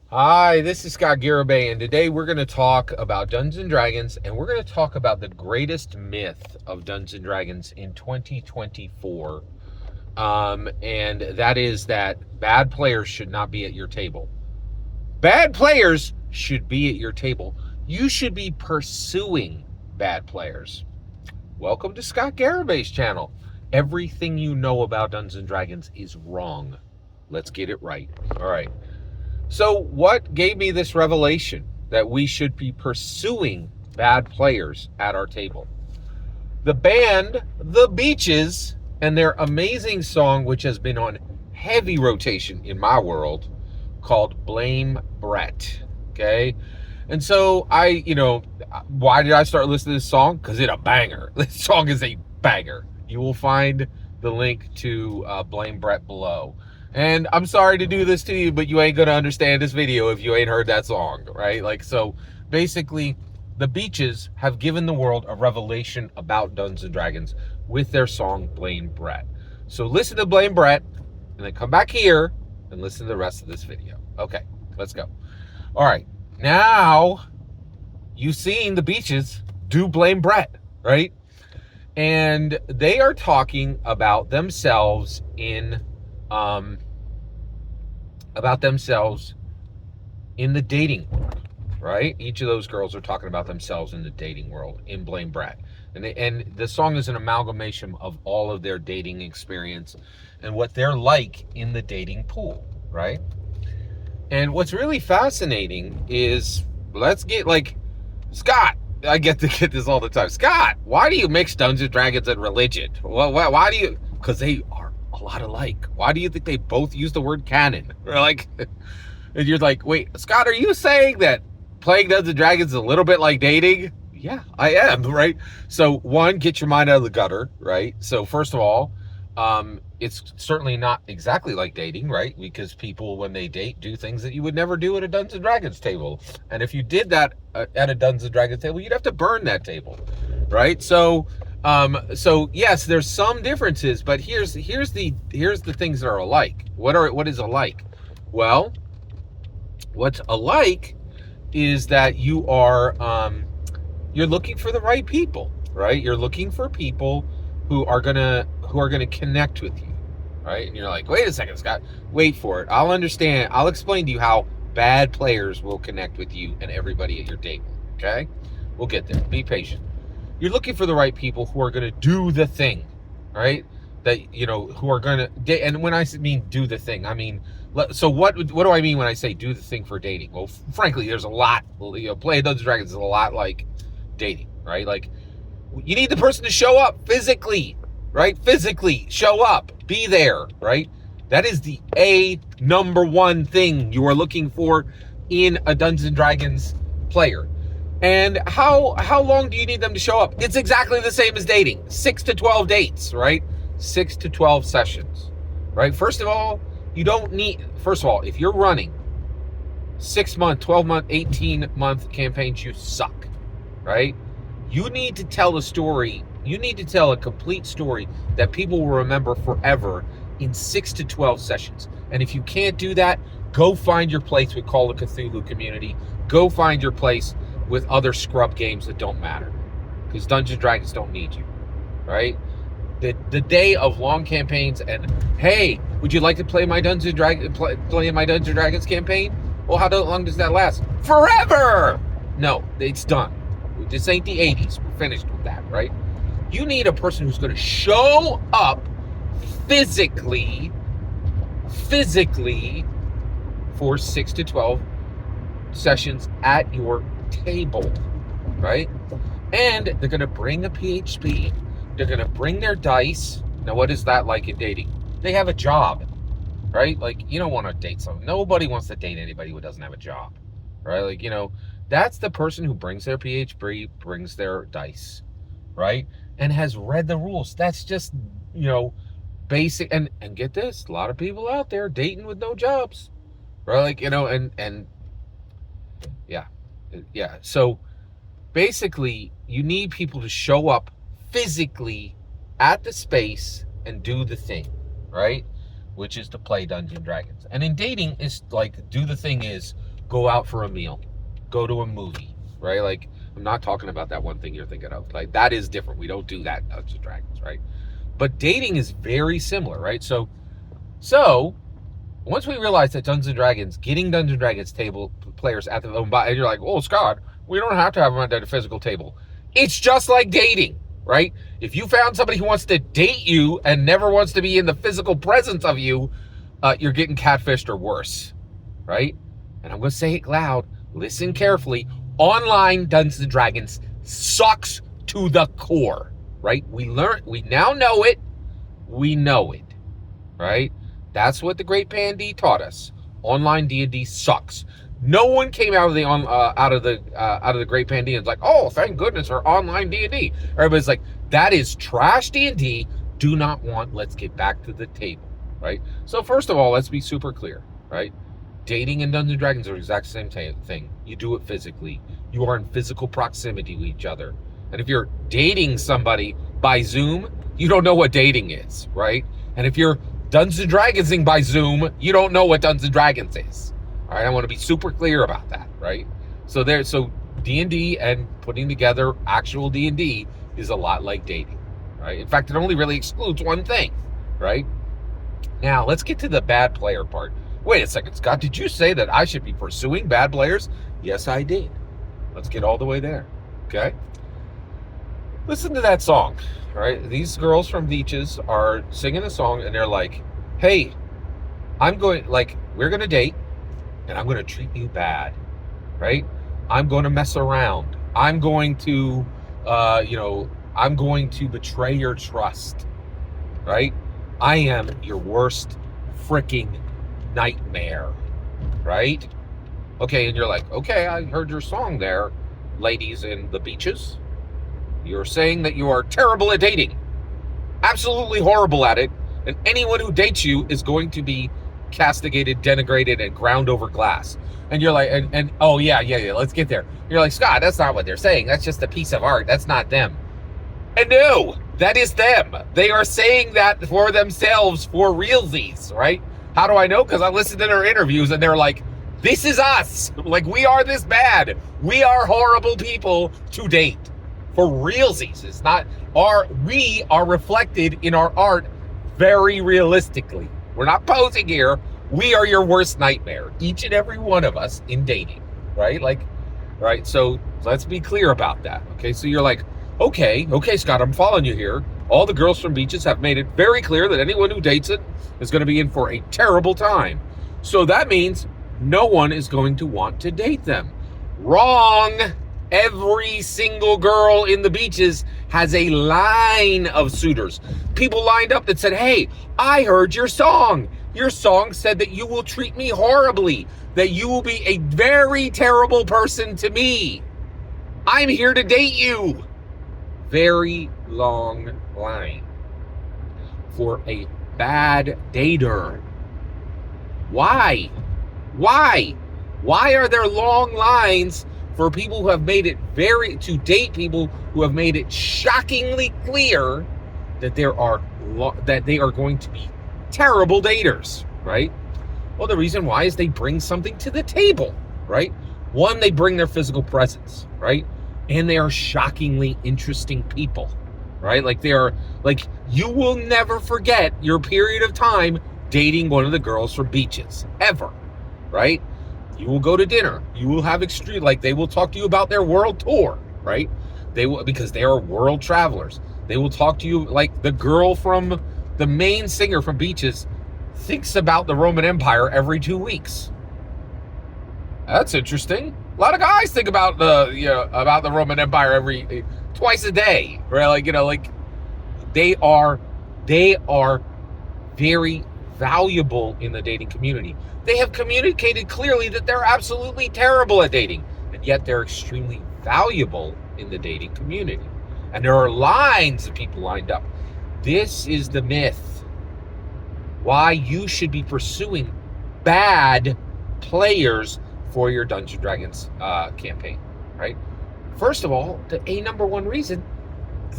Hi, this is Scott Garibay, and today we're going to talk about Dungeons & Dragons, and we're going to talk about the greatest myth of Dungeons & Dragons in 2024. And that is that bad players should not be at your table. Bad players should be at your table. You should be pursuing bad players. Welcome to Scott Garibay's channel. Everything you know about Dungeons & Dragons is wrong. Let's get it right. All right. So what gave me this revelation that we should be pursuing bad players at our table? The band, The Beaches, and their amazing song, which has been on heavy rotation in my world, called Blame Brett. Okay? And so why did I start listening to this song? Because it's a banger. This song is a banger. You will find the link to Blame Brett below. And I'm sorry to do this to you, but you ain't going to understand this video if you ain't heard that song, right? So basically, the Beaches have given the world a revelation about Dungeons & Dragons with their song Blame Brett. So listen to Blame Brett, and then come back here and listen to the rest of this video. Okay, let's go. All right, now you've seen the Beaches do Blame Brett, right? And they are talking about themselves in the dating world, right? Each of those girls are talking about themselves in the dating world in Blame Brett. And the song is an amalgamation of all of their dating experience and what they're like in the dating pool, right? And what's really fascinating is, let's get Scott, I get this all the time. Scott, why do you mix Dungeons & Dragons and religion? Why do you? Because they are a lot alike. Why do you think they both use the word canon? Or and you're like, wait, Scott, are you saying that playing Dungeons & Dragons is a little bit like dating? Yeah, I am, right? So one, get your mind out of the gutter, right? So first of all, it's certainly not exactly like dating, right? Because people, when they date, do things that you would never do at a Dungeons & Dragons table. And if you did that at a Dungeons & Dragons table, you'd have to burn that table, right? So yes, there's some differences, but here's the things that are alike. What is alike? Well, what's alike is that you're looking for the right people, right? You're looking for people who are gonna connect with you, right? And you're like, wait a second, Scott, wait for it. I'll explain to you how bad players will connect with you and everybody at your table. Okay, we'll get there. Be patient. You're looking for the right people who are gonna do the thing, right? That who are gonna date. And when I mean do the thing, I mean, so what do I mean when I say do the thing for dating? Well, frankly, there's a lot. Playing Dungeons & Dragons is a lot like dating, right? Like, you need the person to show up physically, right? Physically show up, be there, right? That is the number one thing you are looking for in a Dungeons & Dragons player. And how long do you need them to show up? It's exactly the same as dating. 6 to 12 dates, right? 6 to 12 sessions, right? First of all, if you're running 6-month, 12-month, 18-month campaigns, you suck, right? You need to tell a story. You need to tell a complete story that people will remember forever in 6 to 12 sessions. And if you can't do that, go find your place with Call of Cthulhu community. Go find your place with other scrub games that don't matter, because Dungeons & Dragons don't need you, right? The day of long campaigns and, hey, would you like to play my Dungeons & Dragons campaign? Well, how long does that last? Forever! No, it's done. This ain't the 80s. We're finished with that, right? You need a person who's going to show up physically for 6 to 12 sessions at your table, right? And they're going to bring a PHP. They're going to bring their dice. Now, what is that like in dating? They have a job, right? Like, you don't want to date someone. Nobody wants to date anybody who doesn't have a job, right? Like, that's the person who brings their PHP, brings their dice, right? And has read the rules. That's just, basic. And get this, a lot of people out there dating with no jobs, right? Like, yeah. So basically, you need people to show up physically at the space and do the thing, right? Which is to play Dungeons & Dragons. And in dating, it's like, do the thing is go out for a meal, go to a movie, right? Like, I'm not talking about that one thing you're thinking of. Like, that is different. We don't do that in Dungeons and Dragons, right? But dating is very similar, right? So once we realize that Dungeons and Dragons, getting Dungeons and Dragons table players at the and you're like, oh, Scott, we don't have to have them at a physical table. It's just like dating, right? If you found somebody who wants to date you and never wants to be in the physical presence of you, you're getting catfished or worse, right? And I'm going to say it loud. Listen carefully. Online Dungeons and Dragons sucks to the core, right? We now know it. We know it, right? That's what the Great Pandy taught us. Online D&D sucks. No one came out of the Great Pandy and was like, oh, thank goodness for online D&D. Everybody's like, that is trash D&D. Do not want. Let's get back to the table, right? So first of all, let's be super clear, right? Dating and Dungeons and Dragons are the exact same thing. You do it physically. You are in physical proximity with each other. And if you're dating somebody by Zoom, you don't know what dating is, right? And if you're Dungeons and Dragonsing by Zoom, you don't know what Dungeons and Dragons is. All right, I want to be super clear about that, right? So D&D and putting together actual D&D is a lot like dating, right? In fact, it only really excludes one thing, right? Now, let's get to the bad player part. Wait a second, Scott, did you say that I should be pursuing bad players? Yes, I did. Let's get all the way there, okay? Listen to that song, right? These girls from Beaches are singing a song, and they're like, hey, we're going to date, and I'm going to treat you bad, right? I'm going to mess around. I'm going to, I'm going to betray your trust, right? I am your worst freaking nightmare, right? Okay, and you're like, okay, I heard your song there, ladies in the Beaches. You're saying that you are terrible at dating, absolutely horrible at it, and anyone who dates you is going to be castigated, denigrated, and ground over glass. And you're like, and oh yeah, let's get there. You're like, Scott, that's not what they're saying. That's just a piece of art. That's not them. And no, that is them. They are saying that for themselves, for realsies, right? How do I know? Because I listened to their interviews, and they're like, this is us. Like, we are this bad. We are horrible people to date. For realsies. It's not we are reflected in our art very realistically. We're not posing here. We are your worst nightmare, each and every one of us in dating, right? Right? So let's be clear about that. Okay, so you're like, okay, Scott, I'm following you here. All the girls from Beaches have made it very clear that anyone who dates it is going to be in for a terrible time. So that means no one is going to want to date them. Wrong. Every single girl in the Beaches has a line of suitors. People lined up that said, hey, I heard your song. Your song said that you will treat me horribly, that you will be a very terrible person to me. I'm here to date you. Very long line for a bad dater. Why? Why are there long lines for people who have made it to date people who have made it shockingly clear that they are going to be terrible daters, right? Well, the reason why is they bring something to the table, right? One, they bring their physical presence, right? And they are shockingly interesting people, right? You will never forget your period of time dating one of the girls from Beaches, ever, right? You will go to dinner. You will have they will talk to you about their world tour, right? Because they are world travelers. They will talk to you like the girl from the main singer from Beaches thinks about the Roman Empire every 2 weeks. That's interesting. A lot of guys think about the Roman Empire twice a day, right? They are very valuable in the dating community. They have communicated clearly that they're absolutely terrible at dating, and yet they're extremely valuable in the dating community. And there are lines of people lined up. This is the myth. Why you should be pursuing bad players for your Dungeons & Dragons campaign, right? First of all, the number one reason,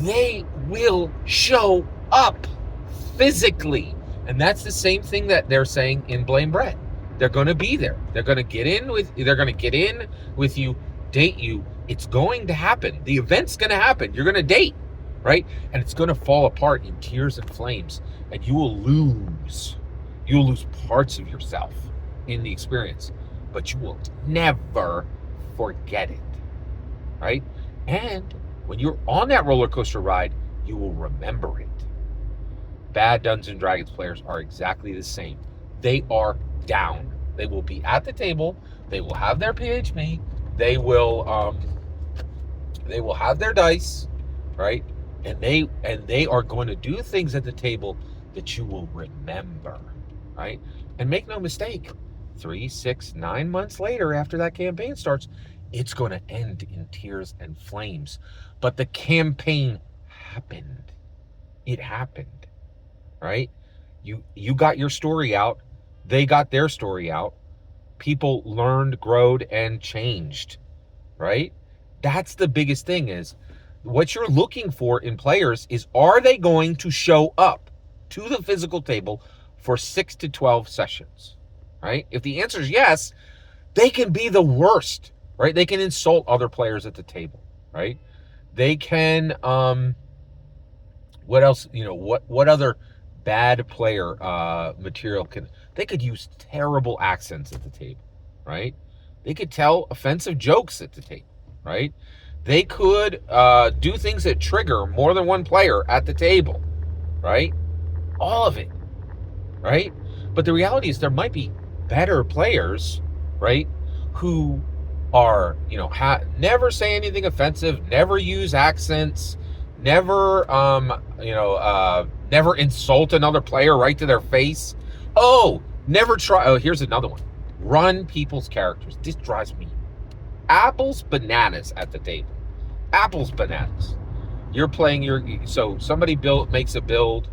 they will show up physically. And that's the same thing that they're saying in Blame Brett. They're going to be there. They're going to get in with you, date you. It's going to happen. The event's going to happen. You're going to date, right? And it's going to fall apart in tears and flames, and you will lose. You'll lose parts of yourself in the experience, but you will never forget it, right? And when you're on that roller coaster ride, you will remember it. Bad Dungeons and Dragons players are exactly the same. They are down. They will be at the table. They will have their PHP. They will have their dice, right? And they are going to do things at the table that you will remember, right? And make no mistake, 3, 6, 9 months later, after that campaign starts, it's going to end in tears and flames. But the campaign happened. It happened, right? You got your story out. They got their story out. People learned, growed, and changed, right? That's the biggest thing, is what you're looking for in players is, are they going to show up to the physical table for 6 to 12 sessions, right? If the answer is yes, they can be the worst, right? They can insult other players at the table, right? They can, what else, what other bad player material they could use terrible accents at the table, right? They could tell offensive jokes at the table, right? They could do things that trigger more than one player at the table, right? All of it, right? But the reality is there might be better players, right, who are, never say anything offensive, never use accents, never, never insult another player right to their face. Here's another one. Run people's characters. This drives me apples bananas at the table. Apples bananas. You're playing so somebody makes a build,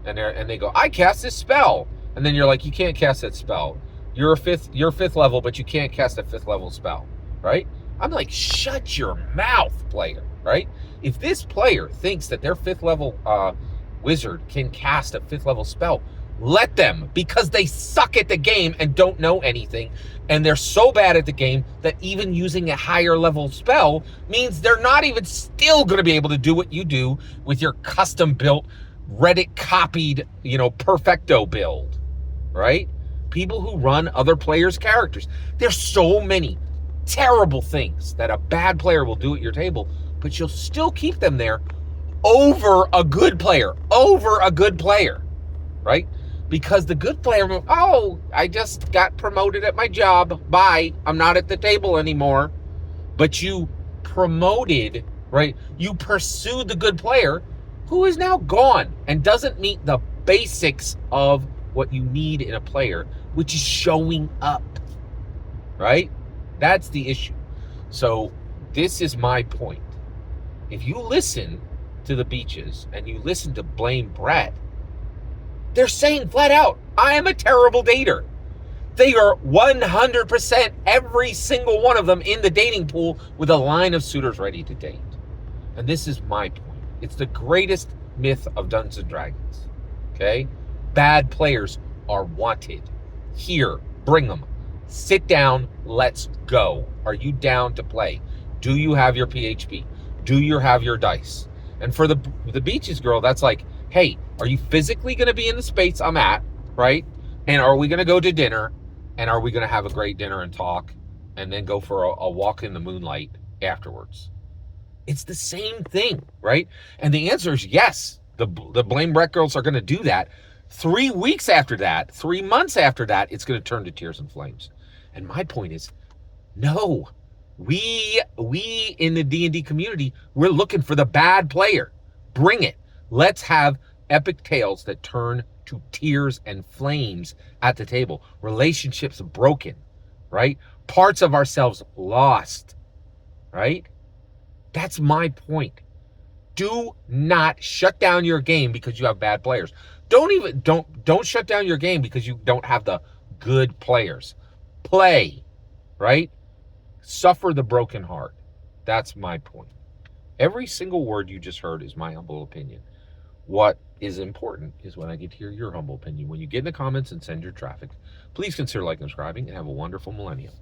and they go, I cast this spell, and then you're like, you can't cast that spell. You're fifth level, but you can't cast a 5th level spell, right? I'm like, shut your mouth, player, right? If this player thinks that their 5th level wizard can cast a 5th level spell, let them, because they suck at the game and don't know anything, and they're so bad at the game that even using a higher level spell means they're not even still going to be able to do what you do with your custom built, Reddit copied, perfecto build, right? People who run other players' characters. There's so many terrible things that a bad player will do at your table, but you'll still keep them there over a good player, right? Because the good player, I just got promoted at my job. Bye. I'm not at the table anymore. But you promoted, right? You pursued the good player who is now gone and doesn't meet the basics of what you need in a player, which is showing up, right? That's the issue. So this is my point. If you listen to the Beaches and you listen to Blame Brett, they're saying flat out, I am a terrible dater. They are 100%, every single one of them, in the dating pool with a line of suitors ready to date. And this is my point. It's the greatest myth of Dungeons and Dragons. Okay? Bad players are wanted. Here, bring them. Sit down, let's go. Are you down to play? Do you have your PHP? Do you have your dice? And for the Beaches girl, that's like, hey, are you physically going to be in the space I'm at, right? And are we going to go to dinner? And are we going to have a great dinner and talk? And then go for a walk in the moonlight afterwards? It's the same thing, right? And the answer is yes. The Blame Brett girls are going to do that. 3 weeks after that, 3 months after that, it's going to turn to tears and flames. And my point is, no. We in the D&D community, we're looking for the bad player. Bring it. Let's have epic tales that turn to tears and flames at the table. Relationships broken, right? Parts of ourselves lost, right? That's my point. Do not shut down your game because you have bad players. Don't shut down your game because you don't have the good players. Play, right? Suffer the broken heart. That's my point. Every single word you just heard is my humble opinion. What is important is when I get to hear your humble opinion. When you get in the comments and send your traffic, please consider liking and subscribing, and have a wonderful millennium.